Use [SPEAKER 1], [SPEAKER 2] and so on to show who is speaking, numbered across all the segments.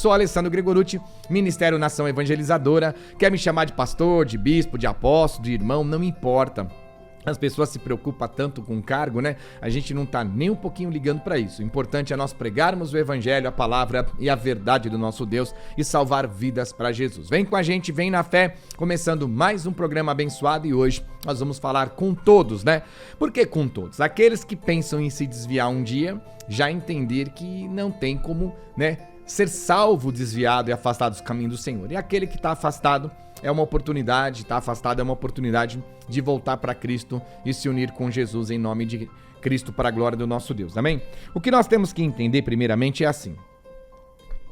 [SPEAKER 1] sou Alessandro Gregorutti, Ministério Nação Evangelizadora. Quer me chamar de pastor, de bispo, de apóstolo, de irmão, não me importa. As pessoas se preocupam tanto com o cargo, né? A gente não tá nem um pouquinho ligando para isso. O importante é nós pregarmos o evangelho, a palavra e a verdade do nosso Deus e salvar vidas para Jesus. Vem com a gente, vem na fé, começando mais um programa abençoado e hoje nós vamos falar com todos, né? Por que com todos? Aqueles que pensam em se desviar um dia, já entender que não tem como, né, ser salvo, desviado e afastado dos caminhos do Senhor. E aquele que está afastado é uma oportunidade, está afastado é uma oportunidade de voltar para Cristo e se unir com Jesus em nome de Cristo para a glória do nosso Deus, amém? O que nós temos que entender primeiramente é assim: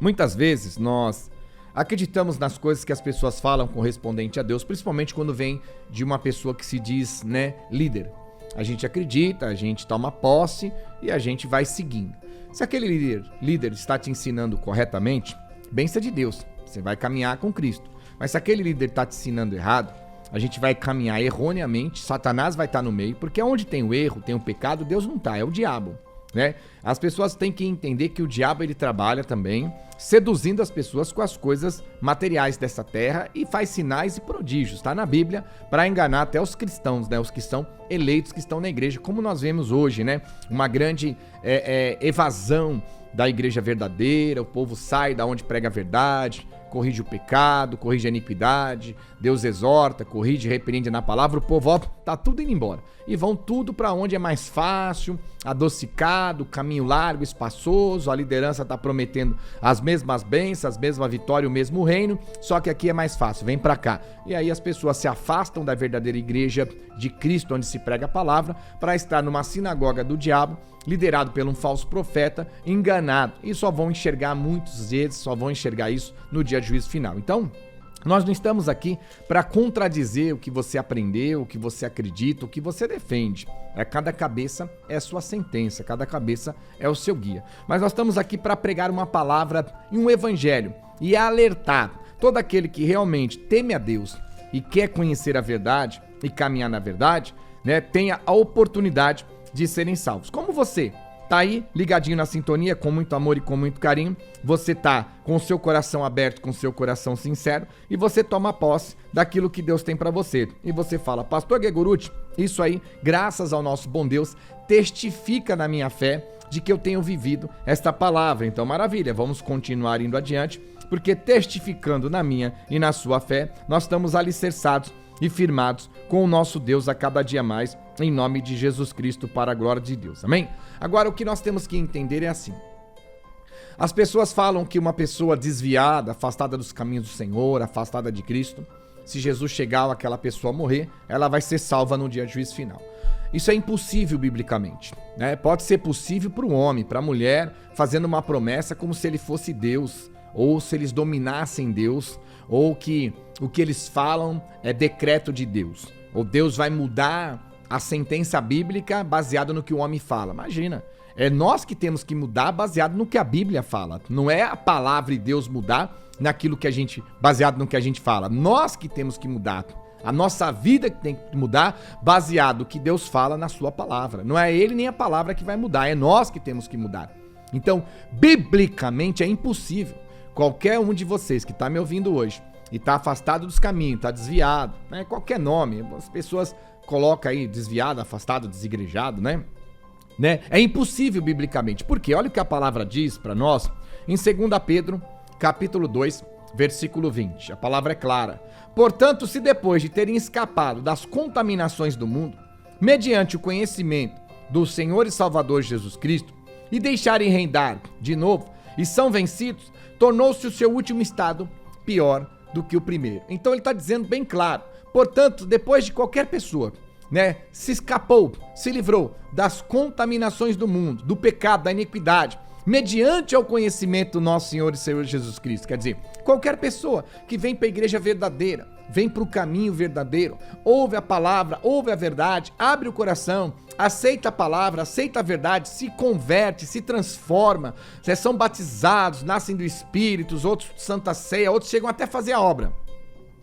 [SPEAKER 1] muitas vezes nós acreditamos nas coisas que as pessoas falam correspondente a Deus, principalmente quando vem de uma pessoa que se diz, né, líder. A gente acredita, a gente toma posse e a gente vai seguindo. Se aquele líder está te ensinando corretamente, bênção de Deus, você vai caminhar com Cristo. Mas se aquele líder está te ensinando errado, a gente vai caminhar erroneamente, Satanás vai estar no meio, porque onde tem o erro, tem o pecado, Deus não está, é o diabo, né? As pessoas têm que entender que o diabo ele trabalha também, seduzindo as pessoas com as coisas materiais dessa terra e faz sinais e prodígios, tá na Bíblia, para enganar até os cristãos, né? Os que são eleitos, que estão na igreja, como nós vemos hoje, né? Uma grande evasão da igreja verdadeira, o povo sai da onde prega a verdade, corrige o pecado, corrige a iniquidade, Deus exorta, corrige, repreende na palavra, o povo, ó, tá tudo indo embora. E vão tudo para onde é mais fácil, adocicado, caminho largo, espaçoso, a liderança tá prometendo as mesmas bênçãos, as mesmas vitórias, o mesmo reino, só que aqui é mais fácil, vem para cá. E aí as pessoas se afastam da verdadeira igreja de Cristo, onde se prega a palavra, para estar numa sinagoga do diabo, liderado por um falso profeta, enganado. E só vão enxergar muitas vezes, só vão enxergar isso no dia de juízo final. Então, nós não estamos aqui para contradizer o que você aprendeu, o que você acredita, o que você defende. Cada cabeça é a sua sentença, cada cabeça é o seu guia. Mas nós estamos aqui para pregar uma palavra e um evangelho e alertar todo aquele que realmente teme a Deus e quer conhecer a verdade e caminhar na verdade, né, tenha a oportunidade de serem salvos. Como você tá aí ligadinho na sintonia, com muito amor e com muito carinho, você tá com o seu coração aberto, com o seu coração sincero, e você toma posse daquilo que Deus tem para você. E você fala: pastor Gregorutti, isso aí, graças ao nosso bom Deus, testifica na minha fé de que eu tenho vivido esta palavra. Então, maravilha, vamos continuar indo adiante, porque testificando na minha e na sua fé, nós estamos alicerçados e firmados com o nosso Deus a cada dia mais, em nome de Jesus Cristo, para a glória de Deus, amém? Agora, o que nós temos que entender é assim: as pessoas falam que uma pessoa desviada, afastada dos caminhos do Senhor, afastada de Cristo, se Jesus chegar ou aquela pessoa morrer, ela vai ser salva no dia de juízo final. Isso é impossível biblicamente, né? Pode ser possível para o homem, para a mulher, fazendo uma promessa como se ele fosse Deus, ou se eles dominassem Deus, ou que o que eles falam é decreto de Deus, ou Deus vai mudar a sentença bíblica baseada no que o homem fala. Imagina, é nós que temos que mudar baseado no que a Bíblia fala, não é a palavra de Deus mudar naquilo que a gente, baseado no que a gente fala. Nós que temos que mudar, a nossa vida que tem que mudar baseado no que Deus fala na sua palavra. Não é ele nem a palavra que vai mudar, é nós que temos que mudar. Então, biblicamente é impossível qualquer um de vocês que está me ouvindo hoje e está afastado dos caminhos, está desviado, né? Qualquer nome, as pessoas colocam aí desviado, afastado, desigrejado, né? É impossível biblicamente. Porque olha o que a palavra diz para nós em 2 Pedro, capítulo 2, versículo 20. A palavra é clara. Portanto, se depois de terem escapado das contaminações do mundo, mediante o conhecimento do Senhor e Salvador Jesus Cristo, e deixarem reinar de novo, e são vencidos, tornou-se o seu último estado pior do que o primeiro. Então ele está dizendo bem claro: portanto, depois de qualquer pessoa, né, se escapou, se livrou das contaminações do mundo, do pecado, da iniquidade, mediante ao conhecimento do nosso Senhor e Senhor Jesus Cristo. Quer dizer, qualquer pessoa que vem para a igreja verdadeira, vem para o caminho verdadeiro, ouve a palavra, ouve a verdade, abre o coração, aceita a palavra, aceita a verdade, se converte, se transforma, são batizados, nascem do Espírito, outros Santa Ceia, outros chegam até a fazer a obra.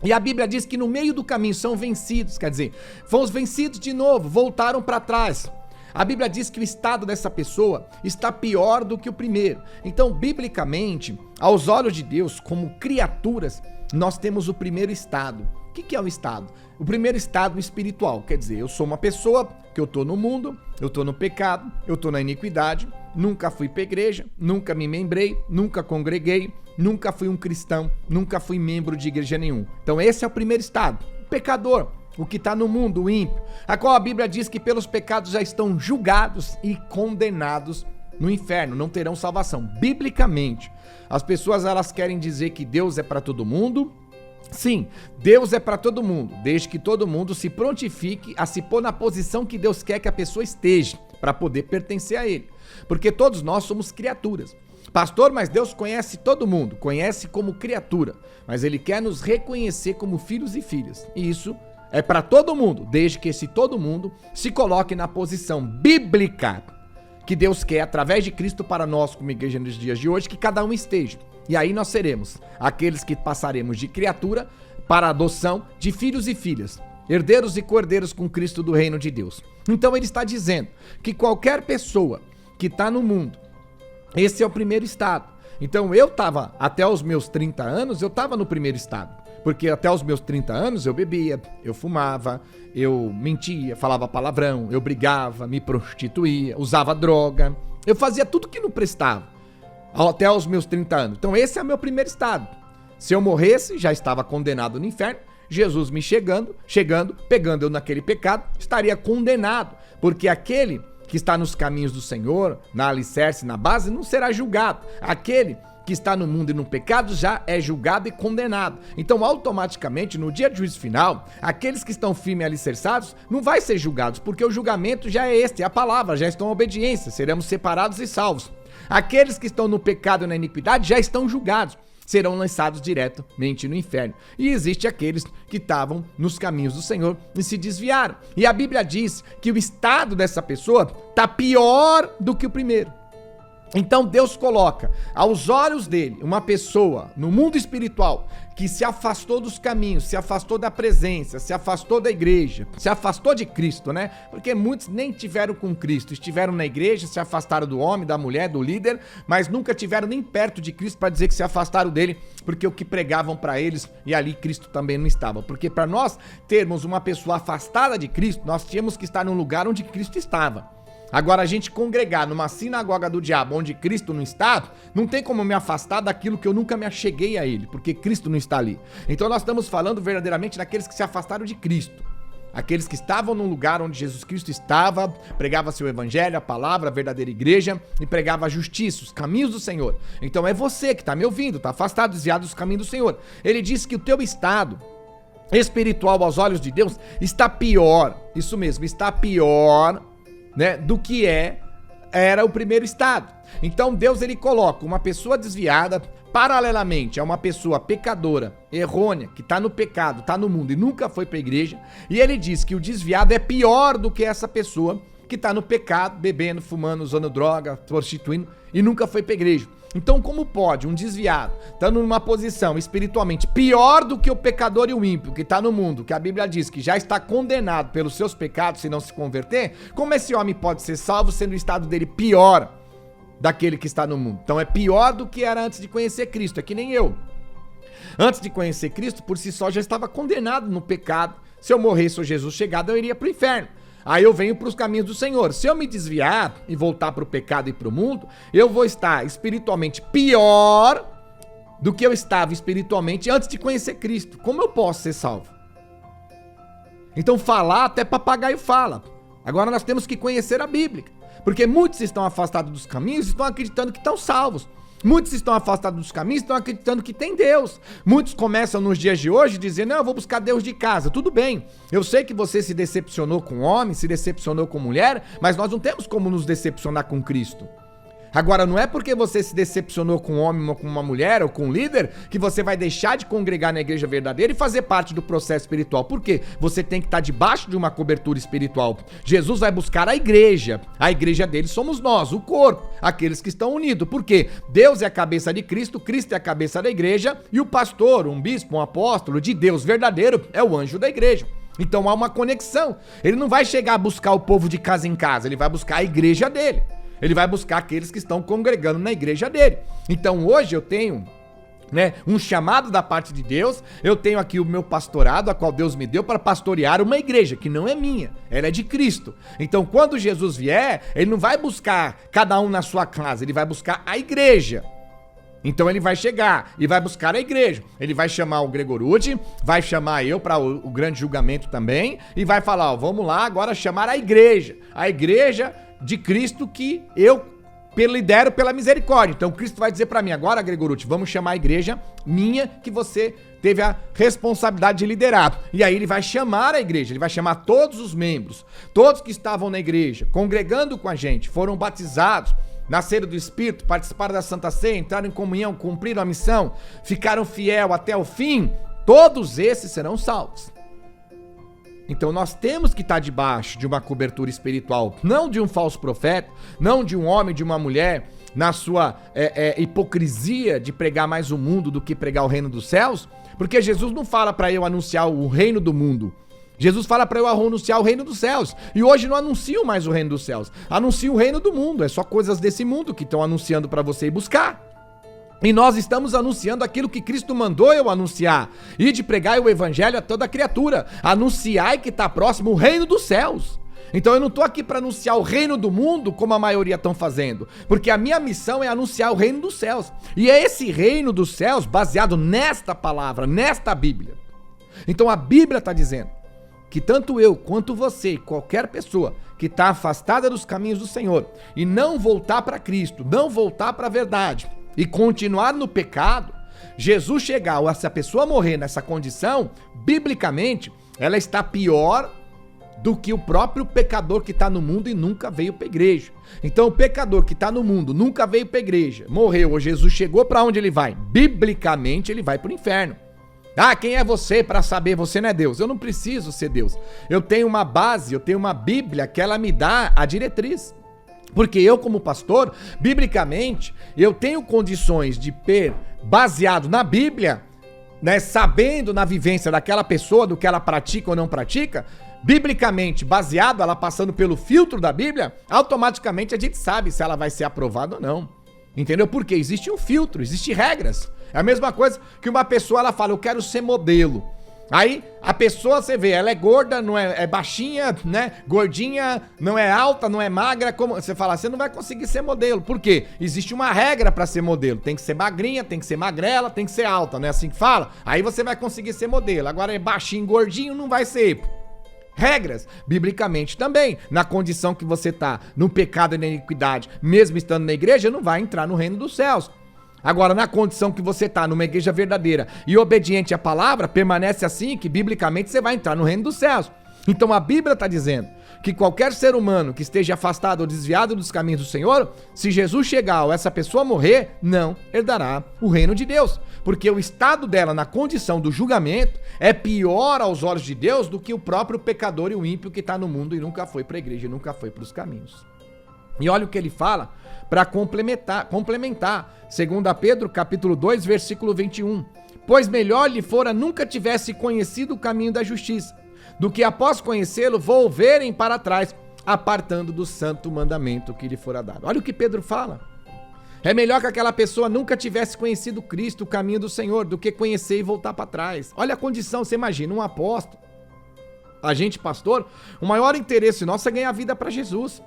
[SPEAKER 1] E a Bíblia diz que no meio do caminho são vencidos, quer dizer, fomos vencidos de novo, voltaram para trás. A Bíblia diz que o estado dessa pessoa está pior do que o primeiro. Então, biblicamente, aos olhos de Deus, como criaturas, nós temos o primeiro estado. O que é o estado? O primeiro estado espiritual, quer dizer, eu sou uma pessoa que eu estou no mundo, eu estou no pecado, eu estou na iniquidade, nunca fui para a igreja, nunca me membrei, nunca congreguei, nunca fui um cristão, nunca fui membro de igreja nenhum. Então esse é o primeiro estado, o pecador, o que está no mundo, o ímpio, a qual a Bíblia diz que pelos pecados já estão julgados e condenados no inferno, não terão salvação. Biblicamente, as pessoas elas querem dizer que Deus é para todo mundo. Sim, Deus é para todo mundo, desde que todo mundo se prontifique a se pôr na posição que Deus quer que a pessoa esteja, para poder pertencer a Ele. Porque todos nós somos criaturas. Pastor, mas Deus conhece todo mundo, conhece como criatura, mas Ele quer nos reconhecer como filhos e filhas. E isso é para todo mundo, desde que esse todo mundo se coloque na posição bíblica que Deus quer, através de Cristo, para nós, como igreja nos dias de hoje, que cada um esteja. E aí nós seremos aqueles que passaremos de criatura para adoção de filhos e filhas, herdeiros e cordeiros com Cristo do reino de Deus. Então ele está dizendo que qualquer pessoa que está no mundo, esse é o primeiro estado. Então eu estava, até os meus 30 anos, eu estava no primeiro estado. Porque até os meus 30 anos eu bebia, eu fumava, eu mentia, falava palavrão, eu brigava, me prostituía, usava droga, eu fazia tudo que não prestava. Até os meus 30 anos. Então esse é o meu primeiro estado. Se eu morresse, já estava condenado no inferno. Jesus me chegando, pegando eu naquele pecado, estaria condenado. Porque aquele que está nos caminhos do Senhor, na alicerce, na base, não será julgado. Aquele que está no mundo e no pecado já é julgado e condenado. Então, automaticamente, no dia do juízo final, aqueles que estão firmes e alicerçados não vai ser julgados, porque o julgamento já é este, é a palavra, já estão em obediência, seremos separados e salvos. Aqueles que estão no pecado e na iniquidade já estão julgados, serão lançados diretamente no inferno. E existe aqueles que estavam nos caminhos do Senhor e se desviaram. E a Bíblia diz que o estado dessa pessoa está pior do que o primeiro. Então Deus coloca aos olhos dele uma pessoa no mundo espiritual que se afastou dos caminhos, se afastou da presença, se afastou da igreja, se afastou de Cristo, né? Porque muitos nem tiveram com Cristo, estiveram na igreja, se afastaram do homem, da mulher, do líder, mas nunca tiveram nem perto de Cristo para dizer que se afastaram dele, porque o que pregavam para eles e ali Cristo também não estava. Porque para nós termos uma pessoa afastada de Cristo, nós tínhamos que estar num lugar onde Cristo estava. Agora, a gente congregar numa sinagoga do diabo onde Cristo não está, não tem como me afastar daquilo que eu nunca me acheguei a ele, porque Cristo não está ali. Então nós estamos falando verdadeiramente daqueles que se afastaram de Cristo. Aqueles que estavam num lugar onde Jesus Cristo estava, pregava seu evangelho, a palavra, a verdadeira igreja, e pregava a justiça, os caminhos do Senhor. Então é você que está me ouvindo, está afastado, desviado dos caminhos do Senhor. Ele disse que o teu estado espiritual aos olhos de Deus está pior, isso mesmo, está pior, né, do que era o primeiro estado. Então Deus ele coloca uma pessoa desviada paralelamente a uma pessoa pecadora, errônea, que está no pecado, está no mundo e nunca foi para a igreja, e ele diz que o desviado é pior do que essa pessoa que está no pecado, bebendo, fumando, usando droga, prostituindo e nunca foi para a igreja. Então como pode um desviado, estando numa posição espiritualmente pior do que o pecador e o ímpio que está no mundo, que a Bíblia diz que já está condenado pelos seus pecados se não se converter, como esse homem pode ser salvo sendo o estado dele pior daquele que está no mundo? Então é pior do que era antes de conhecer Cristo, é que nem eu. Antes de conhecer Cristo, por si só já estava condenado no pecado. Se eu morresse ou Jesus chegado, eu iria para o inferno. Aí eu venho para os caminhos do Senhor. Se eu me desviar e voltar para o pecado e para o mundo, eu vou estar espiritualmente pior do que eu estava espiritualmente antes de conhecer Cristo. Como eu posso ser salvo? Então falar, até papagaio fala. Agora nós temos que conhecer a Bíblia, porque muitos estão afastados dos caminhos e estão acreditando que estão salvos. Muitos estão afastados dos caminhos e estão acreditando que tem Deus. Muitos começam nos dias de hoje dizendo, não, eu vou buscar Deus de casa. Tudo bem, eu sei que você se decepcionou com homem, se decepcionou com mulher, mas nós não temos como nos decepcionar com Cristo. Agora, não é porque você se decepcionou com um homem ou com uma mulher ou com um líder que você vai deixar de congregar na igreja verdadeira e fazer parte do processo espiritual. Por quê? Você tem que estar debaixo de uma cobertura espiritual. Jesus vai buscar a igreja dele somos nós, o corpo, aqueles que estão unidos. Por quê? Deus é a cabeça de Cristo, Cristo é a cabeça da igreja e o pastor, um bispo, um apóstolo de Deus verdadeiro é o anjo da igreja. Então há uma conexão. Ele não vai chegar a buscar o povo de casa em casa, ele vai buscar a igreja dele. Ele vai buscar aqueles que estão congregando na igreja dele. Então hoje eu tenho, um chamado da parte de Deus, eu tenho aqui o meu pastorado, a qual Deus me deu para pastorear uma igreja, que não é minha, ela é de Cristo. Então quando Jesus vier, ele não vai buscar cada um na sua casa, ele vai buscar a igreja. Então ele vai chegar e vai buscar a igreja. Ele vai chamar o Gregorucci, vai chamar eu para o grande julgamento também, e vai falar, vamos lá agora chamar a igreja de Cristo que eu lidero pela misericórdia. Então Cristo vai dizer para mim, agora Gregorucci, vamos chamar a igreja minha que você teve a responsabilidade de liderar. E aí ele vai chamar a igreja, ele vai chamar todos os membros, todos que estavam na igreja, congregando com a gente, foram batizados, nasceram do Espírito, participaram da Santa Ceia, entraram em comunhão, cumpriram a missão, ficaram fiel até o fim, todos esses serão salvos. Então nós temos que estar debaixo de uma cobertura espiritual, não de um falso profeta, não de um homem, de uma mulher, na sua hipocrisia de pregar mais o mundo do que pregar o reino dos céus, porque Jesus não fala para eu anunciar o reino do mundo, Jesus fala para eu anunciar o reino dos céus, e hoje não anuncio mais o reino dos céus, anuncio o reino do mundo, é só coisas desse mundo que estão anunciando para você ir buscar. E nós estamos anunciando aquilo que Cristo mandou eu anunciar. E de pregar o evangelho a toda criatura. Anunciai que está próximo o reino dos céus. Então eu não estou aqui para anunciar o reino do mundo como a maioria estão fazendo. Porque a minha missão é anunciar o reino dos céus. E é esse reino dos céus baseado nesta palavra, nesta Bíblia. Então a Bíblia está dizendo que tanto eu quanto você, qualquer pessoa que está afastada dos caminhos do Senhor e não voltar para Cristo, não voltar para a verdade, e continuar no pecado, Jesus chegar ou essa pessoa morrer nessa condição, biblicamente, ela está pior do que o próprio pecador que está no mundo e nunca veio para a igreja. Então o pecador que está no mundo, nunca veio para a igreja, morreu, ou Jesus chegou, para onde ele vai? Biblicamente ele vai para o inferno. Ah, quem é você para saber? Você não é Deus. Eu não preciso ser Deus. Eu tenho uma base, eu tenho uma Bíblia que ela me dá a diretriz. Porque eu, como pastor, biblicamente, eu tenho condições de ter, baseado na Bíblia, sabendo na vivência daquela pessoa, do que ela pratica ou não pratica, biblicamente, baseado, ela passando pelo filtro da Bíblia, automaticamente a gente sabe se ela vai ser aprovada ou não. Entendeu? Porque existe um filtro, existem regras. É a mesma coisa que uma pessoa, ela fala, eu quero ser modelo. Aí a pessoa, você vê, ela é gorda, não é baixinha, gordinha, não é alta, não é magra, como você fala, você não vai conseguir ser modelo. Por quê? Existe uma regra para ser modelo. Tem que ser magrinha, tem que ser magrela, tem que ser alta, não é assim que fala? Aí você vai conseguir ser modelo. Agora é baixinho, gordinho, não vai ser. Regras, biblicamente também, na condição que você tá no pecado e na iniquidade, mesmo estando na igreja, não vai entrar no reino dos céus. Agora, na condição que você está numa igreja verdadeira e obediente à palavra, permanece assim que biblicamente você vai entrar no reino dos céus. Então a Bíblia está dizendo que qualquer ser humano que esteja afastado ou desviado dos caminhos do Senhor, se Jesus chegar ou essa pessoa morrer, não herdará o reino de Deus. Porque o estado dela na condição do julgamento é pior aos olhos de Deus do que o próprio pecador e o ímpio que está no mundo e nunca foi para a igreja, nunca foi para os caminhos. E olha o que ele fala para complementar. 2 Pedro, capítulo 2, versículo 21. Pois melhor lhe fora nunca tivesse conhecido o caminho da justiça, do que após conhecê-lo volverem para trás, apartando do santo mandamento que lhe fora dado. Olha o que Pedro fala. É melhor que aquela pessoa nunca tivesse conhecido Cristo, o caminho do Senhor, do que conhecer e voltar para trás. Olha a condição, você imagina, um apóstolo, a gente pastor, o maior interesse nosso é ganhar vida para Jesus.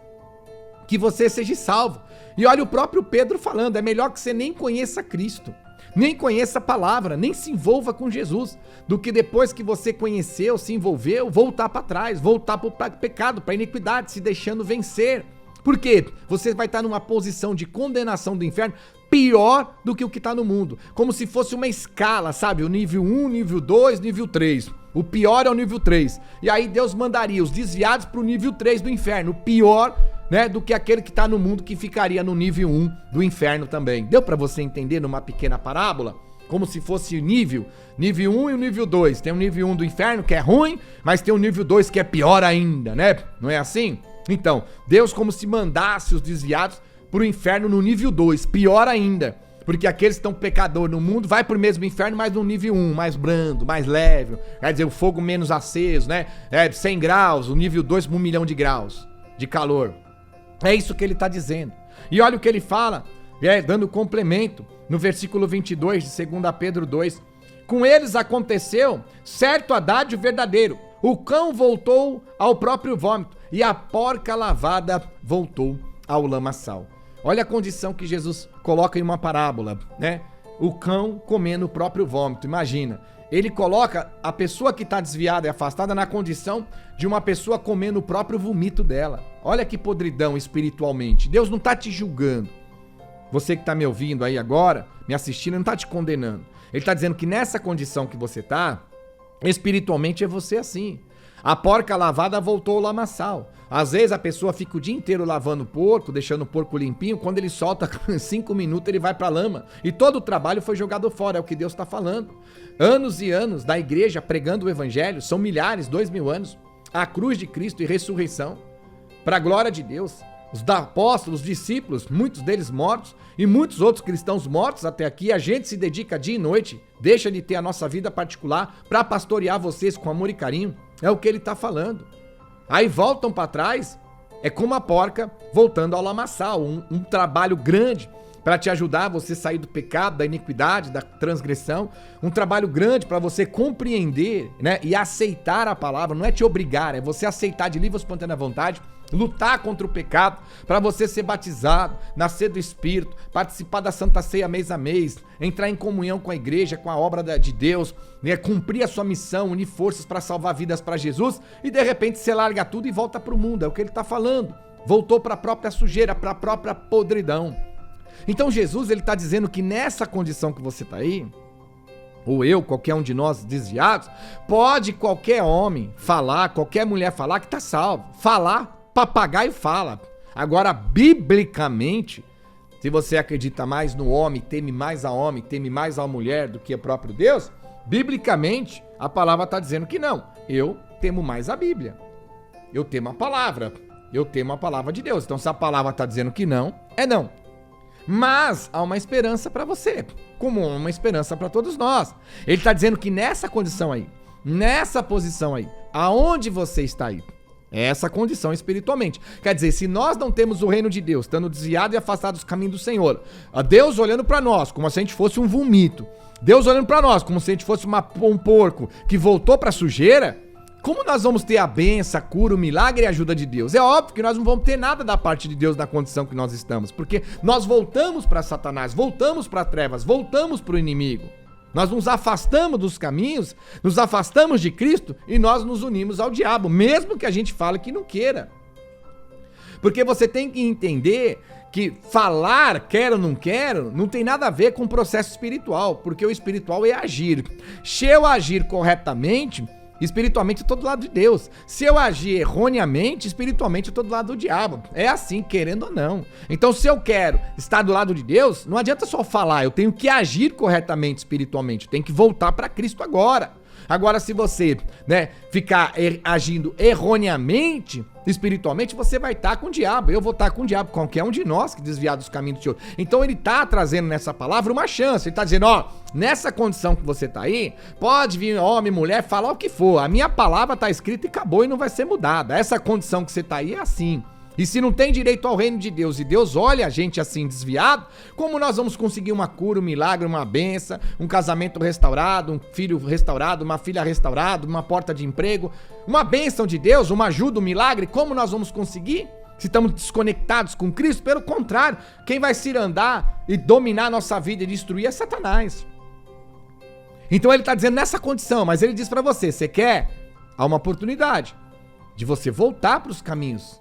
[SPEAKER 1] Que você seja salvo. E olha o próprio Pedro falando, é melhor que você nem conheça Cristo, nem conheça a palavra, nem se envolva com Jesus, do que depois que você conheceu, se envolveu, voltar para trás, voltar para o pecado, para a iniquidade, se deixando vencer. Por quê? Você vai estar numa posição de condenação do inferno pior do que o que está no mundo. Como se fosse uma escala, sabe? O nível 1, nível 2, nível 3. O pior é o nível 3. E aí Deus mandaria os desviados para o nível 3 do inferno. O pior, do que aquele que está no mundo que ficaria no nível 1 do inferno também. Deu para você entender numa pequena parábola? Como se fosse nível 1 e o nível 2. Tem o nível 1 do inferno que é ruim, mas tem o nível 2 que é pior ainda, Não é assim? Então, Deus como se mandasse os desviados pro inferno no nível 2, pior ainda. Porque aqueles que estão pecador no mundo vai pro mesmo inferno, mas no nível 1, mais brando, mais leve. Quer dizer, o fogo menos aceso, né? 100 graus, o nível 2 1 milhão de graus de calor. É isso que ele está dizendo. E olha o que ele fala, dando complemento, no versículo 22 de 2 Pedro 2. Com eles aconteceu certo hadádio verdadeiro. O cão voltou ao próprio vômito e a porca lavada voltou ao lamaçal. Olha a condição que Jesus coloca em uma parábola, né? O cão comendo o próprio vômito, imagina. Ele coloca a pessoa que está desviada e afastada na condição de uma pessoa comendo o próprio vomito dela. Olha que podridão espiritualmente. Deus não está te julgando. Você que está me ouvindo aí agora, me assistindo, não está te condenando. Ele está dizendo que nessa condição que você está, espiritualmente é você assim. A porca lavada voltou ao lamaçal. Às vezes a pessoa fica o dia inteiro lavando o porco, deixando o porco limpinho. Quando ele solta 5 minutos, ele vai pra lama. E todo o trabalho foi jogado fora, é o que Deus está falando. Anos e anos da igreja pregando o evangelho, são milhares, 2000 anos. A cruz de Cristo e ressurreição. Para a glória de Deus. Os apóstolos, os discípulos, muitos deles mortos. E muitos outros cristãos mortos até aqui. A gente se dedica dia e noite, deixa de ter a nossa vida particular para pastorear vocês com amor e carinho. É o que ele está falando. Aí voltam para trás, é como a porca voltando ao lamaçal, um trabalho grande para te ajudar a você sair do pecado, da iniquidade, da transgressão, um trabalho grande para você compreender, né, e aceitar a palavra, não é te obrigar, é você aceitar de livre e espontânea vontade, lutar contra o pecado, para você ser batizado, nascer do Espírito, participar da Santa Ceia mês a mês, entrar em comunhão com a igreja, com a obra de Deus, né, cumprir a sua missão, unir forças para salvar vidas para Jesus, e de repente você larga tudo e volta para o mundo, é o que ele está falando. Voltou para a própria sujeira, para a própria podridão. Então Jesus, ele está dizendo que nessa condição que você está aí, ou eu, qualquer um de nós desviados, pode qualquer homem falar, qualquer mulher falar que está salvo. Falar, papagaio fala. Agora, biblicamente, se você acredita mais no homem, teme mais a mulher do que o próprio Deus, biblicamente, a palavra está dizendo que não. Eu temo mais a Bíblia. Eu temo a palavra. Eu temo a palavra de Deus. Então, se a palavra está dizendo que não, é não. Mas há uma esperança para você, como uma esperança para todos nós. Ele está dizendo que nessa condição aí, nessa posição aí, aonde você está aí, é essa condição espiritualmente. Quer dizer, se nós não temos o reino de Deus, estando desviado e afastado dos caminhos do Senhor, Deus olhando para nós como se a gente fosse um vomito, Deus olhando para nós como se a gente fosse um porco que voltou para a sujeira, como nós vamos ter a bênção, a cura, o milagre e a ajuda de Deus? É óbvio que nós não vamos ter nada da parte de Deus na condição que nós estamos, porque nós voltamos para Satanás, voltamos para trevas, voltamos para o inimigo. Nós nos afastamos dos caminhos, nos afastamos de Cristo e nós nos unimos ao diabo, mesmo que a gente fale que não queira. Porque você tem que entender que falar, quero ou não quero, não tem nada a ver com o processo espiritual, porque o espiritual é agir. Se eu agir corretamente, espiritualmente eu tô do lado de Deus. Se eu agir erroneamente, espiritualmente eu tô do lado do diabo. É assim, querendo ou não. Então, se eu quero estar do lado de Deus, não adianta só falar, eu tenho que agir corretamente espiritualmente, eu tenho que voltar para Cristo agora. Agora, se você, né, ficar agindo erroneamente, espiritualmente, você vai estar com o diabo. Eu vou estar com o diabo, qualquer um de nós que desviar dos caminhos do Senhor. Então, ele está trazendo nessa palavra uma chance. Ele está dizendo, ó, nessa condição que você está aí, pode vir homem, mulher, falar o que for. A minha palavra está escrita e acabou e não vai ser mudada. Essa condição que você está aí é assim. E se não tem direito ao reino de Deus e Deus olha a gente assim desviado, como nós vamos conseguir uma cura, um milagre, uma bênção, um casamento restaurado, um filho restaurado, uma filha restaurada, uma porta de emprego, uma bênção de Deus, uma ajuda, um milagre, como nós vamos conseguir? Se estamos desconectados com Cristo, pelo contrário, quem vai se andar e dominar a nossa vida e destruir é Satanás. Então ele está dizendo nessa condição, mas ele diz para você, você quer? Há uma oportunidade de você voltar para os caminhos,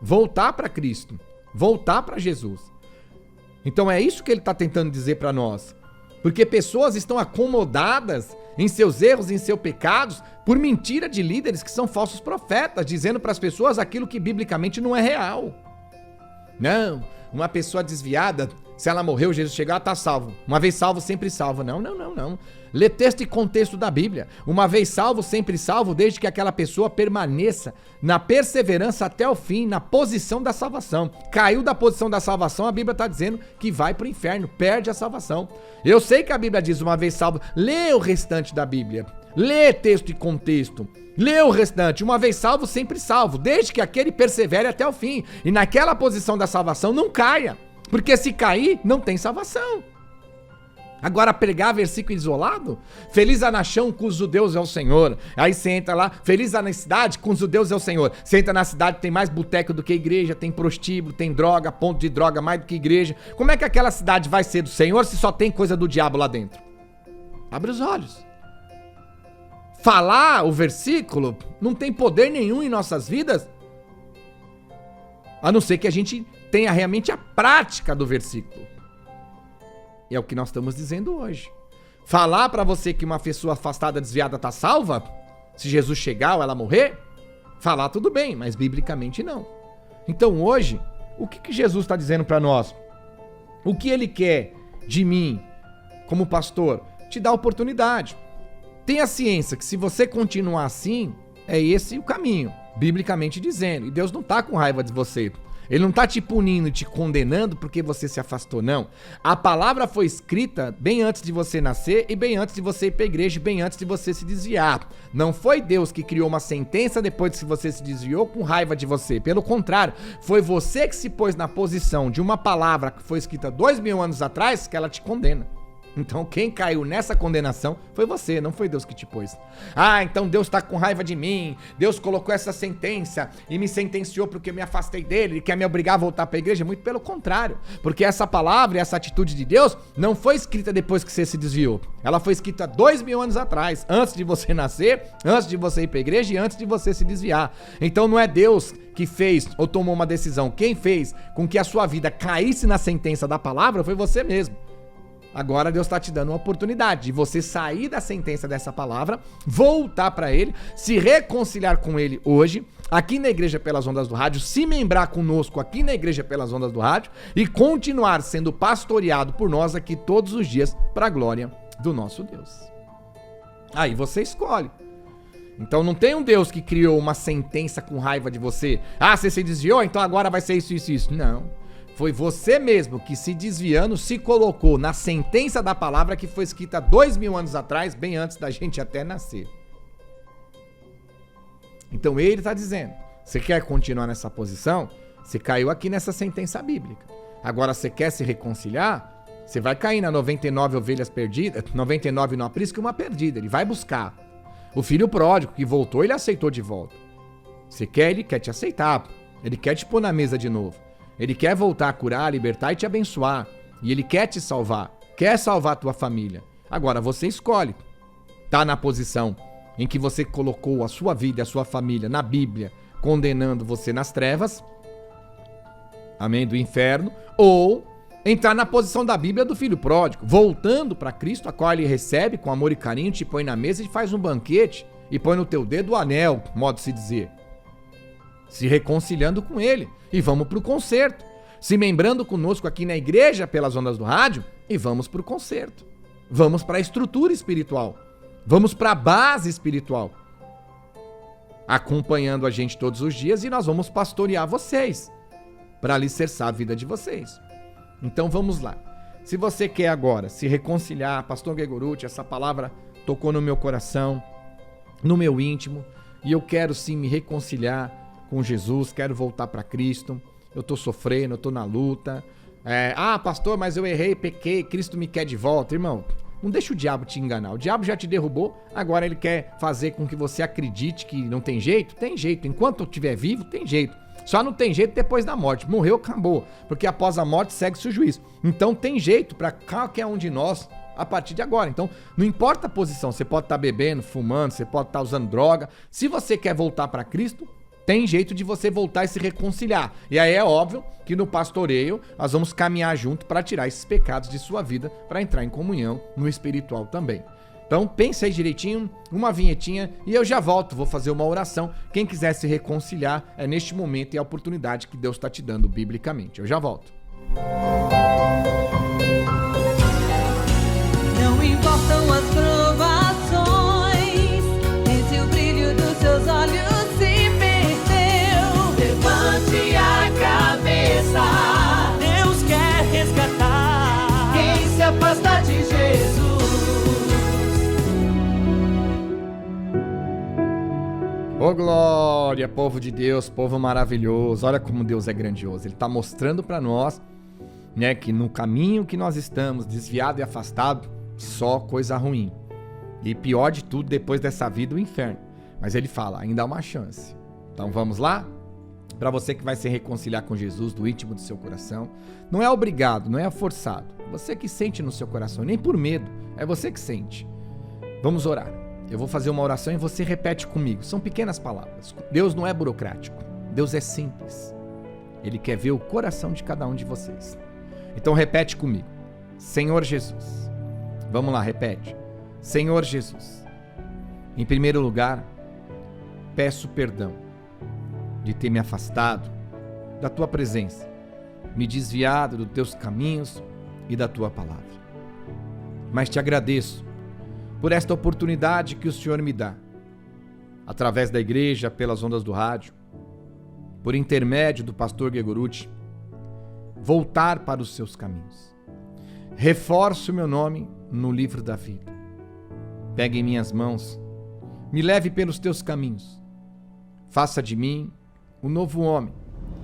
[SPEAKER 1] voltar para Cristo, voltar para Jesus. Então é isso que ele está tentando dizer para nós. Porque pessoas estão acomodadas em seus erros, em seus pecados, por mentira de líderes que são falsos profetas, dizendo para as pessoas aquilo que biblicamente não é real. Não, uma pessoa desviada Se ela morreu, Jesus chegou, ela tá salvo. Uma vez salvo, sempre salvo. Não. Lê texto e contexto da Bíblia. Uma vez salvo, sempre salvo, desde que aquela pessoa permaneça na perseverança até o fim, na posição da salvação. Caiu da posição da salvação, a Bíblia está dizendo que vai para o inferno, perde a salvação. Eu sei que a Bíblia diz uma vez salvo. Lê o restante da Bíblia. Lê texto e contexto. Lê o restante. Uma vez salvo, sempre salvo, desde que aquele persevere até o fim. E naquela posição da salvação não caia. Porque se cair, não tem salvação. Agora, pregar versículo isolado? Feliz a nação cujo Deus é o Senhor. Aí você entra lá, feliz a cidade cujo Deus é o Senhor. Você entra na cidade, tem mais boteco do que igreja, tem prostíbulo, tem droga, ponto de droga mais do que igreja. Como é que aquela cidade vai ser do Senhor se só tem coisa do diabo lá dentro? Abre os olhos. Falar o versículo não tem poder nenhum em nossas vidas, a não ser que a gente tenha realmente a prática do versículo. E é o que nós estamos dizendo hoje. Falar pra você que uma pessoa afastada, desviada tá salva, se Jesus chegar ou ela morrer, falar tudo bem, mas biblicamente não. Então hoje, o que Jesus está dizendo pra nós? O que ele quer de mim, como pastor? Te dá oportunidade. Tenha ciência que se você continuar assim, é esse o caminho, biblicamente dizendo. E Deus não tá com raiva de você. Ele não tá te punindo e te condenando porque você se afastou, não. A palavra foi escrita bem antes de você nascer e bem antes de você ir pra igreja, bem antes de você se desviar. Não foi Deus que criou uma sentença depois que você se desviou com raiva de você. Pelo contrário, foi você que se pôs na posição de uma palavra que foi escrita 2000 anos atrás que ela te condena. Então quem caiu nessa condenação foi você, não foi Deus que te pôs. Ah, então Deus tá com raiva de mim, Deus colocou essa sentença e me sentenciou porque eu me afastei dele, ele quer me obrigar a voltar para a igreja. Muito pelo contrário, porque essa palavra e essa atitude de Deus não foi escrita depois que você se desviou. Ela foi escrita 2000 anos atrás, antes de você nascer, antes de você ir para a igreja e antes de você se desviar. Então não é Deus que fez ou tomou uma decisão. Quem fez com que a sua vida caísse na sentença da palavra foi você mesmo. Agora Deus está te dando uma oportunidade de você sair da sentença dessa palavra, voltar para ele, se reconciliar com ele hoje, aqui na Igreja Pelas Ondas do Rádio, se membrar conosco aqui na Igreja Pelas Ondas do Rádio e continuar sendo pastoreado por nós aqui todos os dias para a glória do nosso Deus. Aí você escolhe. Então não tem um Deus que criou uma sentença com raiva de você. Ah, você se desviou, então agora vai ser isso, isso, isso. Não. Foi você mesmo que, se desviando, se colocou na sentença da palavra que foi escrita 2000 anos atrás, bem antes da gente até nascer. Então ele está dizendo, você quer continuar nessa posição? Você caiu aqui nessa sentença bíblica. Agora você quer se reconciliar? Você vai cair na 99 ovelhas perdidas, 99 não aprisca e uma perdida, ele vai buscar. O filho pródigo que voltou, ele aceitou de volta. Você quer, ele quer te aceitar, ele quer te pôr na mesa de novo. Ele quer voltar a curar, libertar e te abençoar. E ele quer te salvar. Quer salvar a tua família. Agora você escolhe. Tá na posição em que você colocou a sua vida e a sua família na Bíblia, condenando você nas trevas, amém, do inferno, ou entrar na posição da Bíblia do filho pródigo, voltando para Cristo, a qual ele recebe com amor e carinho, te põe na mesa e faz um banquete e põe no teu dedo o anel, modo de se dizer. Se reconciliando com ele. E vamos pro concerto. Se membrando conosco aqui na Igreja Pelas Ondas do Rádio. E vamos pro concerto. Vamos pra estrutura espiritual. Vamos pra base espiritual. Acompanhando a gente todos os dias. E nós vamos pastorear vocês. Para alicerçar a vida de vocês. Então vamos lá. Se você quer agora se reconciliar, Pastor Gregorucci, essa palavra tocou no meu coração, no meu íntimo. E eu quero sim me reconciliar com Jesus, quero voltar para Cristo, eu tô sofrendo, eu tô na luta. Pastor, mas eu errei, pequei, Cristo me quer de volta. Irmão, não deixa o diabo te enganar. O diabo já te derrubou, agora ele quer fazer com que você acredite que não tem jeito. Tem jeito, enquanto eu estiver vivo, tem jeito. Só não tem jeito depois da morte. Morreu, acabou. Porque após a morte segue-se o juízo. Então tem jeito para qualquer um de nós a partir de agora. Então, não importa a posição, você pode estar bebendo, fumando, você pode estar usando droga. Se você quer voltar para Cristo, tem jeito de você voltar e se reconciliar. E aí é óbvio que no pastoreio nós vamos caminhar junto para tirar esses pecados de sua vida, para entrar em comunhão no espiritual também. Então pense aí direitinho, uma vinhetinha e eu já volto, vou fazer uma oração. Quem quiser se reconciliar, é neste momento e a oportunidade que Deus está te dando biblicamente. Eu já volto.
[SPEAKER 2] suportam as provações, nem se o brilho dos seus olhos se perdeu. Levante a cabeça,
[SPEAKER 3] Deus quer resgatar
[SPEAKER 2] quem se afasta de Jesus.
[SPEAKER 1] Ô glória, povo de Deus, povo maravilhoso. Olha como Deus é grandioso. Ele está mostrando para nós, né, que no caminho que nós estamos, desviado e afastado, só coisa ruim. E pior de tudo, depois dessa vida, o inferno. Mas ele fala, ainda há uma chance. Então vamos lá? Para você que vai se reconciliar com Jesus do íntimo do seu coração. Não é obrigado, não é forçado. Você que sente no seu coração, nem por medo, é você que sente. Vamos orar. Eu vou fazer uma oração e você repete comigo. São pequenas palavras. Deus não é burocrático. Deus é simples. Ele quer ver o coração de cada um de vocês. Então repete comigo. Senhor Jesus. Vamos lá, repete. Senhor Jesus. Em primeiro lugar, peço perdão de ter me afastado da tua presença, me desviado dos teus caminhos e da tua palavra. Mas te agradeço por esta oportunidade que o Senhor me dá, através da igreja, pelas ondas do rádio, por intermédio do pastor Ghegoruti, voltar para os seus caminhos. Reforce o meu nome no livro da vida. Pegue em minhas mãos, me leve pelos teus caminhos. Faça de mim um novo homem,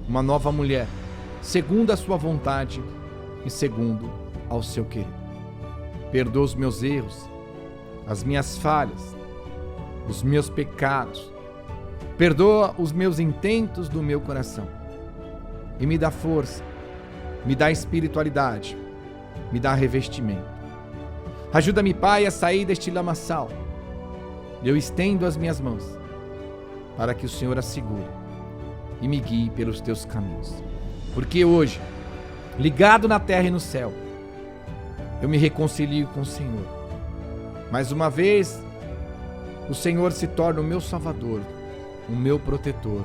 [SPEAKER 1] uma nova mulher, segundo a sua vontade e segundo ao seu querer. Perdoa os meus erros, as minhas falhas, os meus pecados. Perdoa os meus intentos do meu coração. E me dá força, me dá espiritualidade, me dá revestimento. Ajuda-me, Pai, a sair deste lamaçal. Eu estendo as minhas mãos para que o Senhor as segure e me guie pelos teus caminhos. Porque hoje, ligado na terra e no céu, eu me reconcilio com o Senhor. Mais uma vez, o Senhor se torna o meu Salvador, o meu protetor,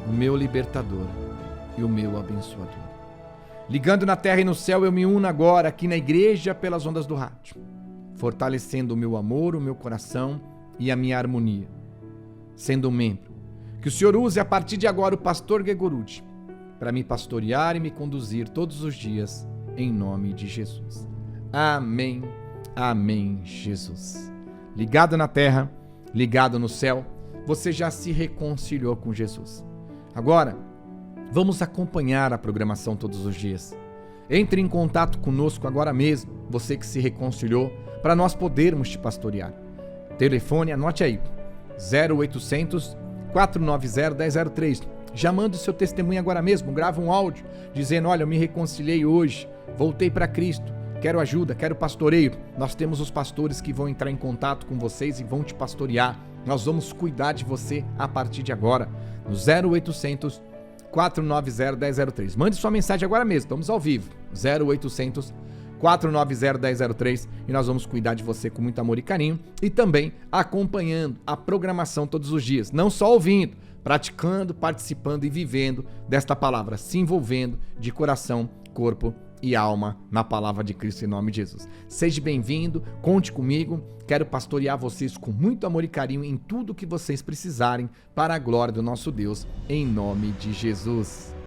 [SPEAKER 1] o meu libertador e o meu abençoador. Ligando na terra e no céu, eu me uno agora aqui na igreja pelas ondas do rádio, fortalecendo o meu amor, o meu coração e a minha harmonia, sendo um membro. Que o Senhor use a partir de agora o pastor Ghegoruti para me pastorear e me conduzir todos os dias, em nome de Jesus. Amém. Amém, Jesus. Ligado na terra, ligado no céu, você já se reconciliou com Jesus. Agora, vamos acompanhar a programação todos os dias. Entre em contato conosco agora mesmo, você que se reconciliou, para nós podermos te pastorear. Telefone, anote aí, 0800 490 1003. Já manda o seu testemunho agora mesmo, grava um áudio dizendo, olha, eu me reconciliei hoje, voltei para Cristo. Quero ajuda, quero pastoreio. Nós temos os pastores que vão entrar em contato com vocês e vão te pastorear. Nós vamos cuidar de você a partir de agora. No 0800 490 1003. Mande sua mensagem agora mesmo, estamos ao vivo. 0800 490 1003 e nós vamos cuidar de você com muito amor e carinho e também acompanhando a programação todos os dias. Não só ouvindo, praticando, participando e vivendo desta palavra, se envolvendo de coração, corpo e alma na palavra de Cristo em nome de Jesus. Seja bem-vindo, conte comigo, quero pastorear vocês com muito amor e carinho em tudo que vocês precisarem para a glória do nosso Deus, em nome de Jesus.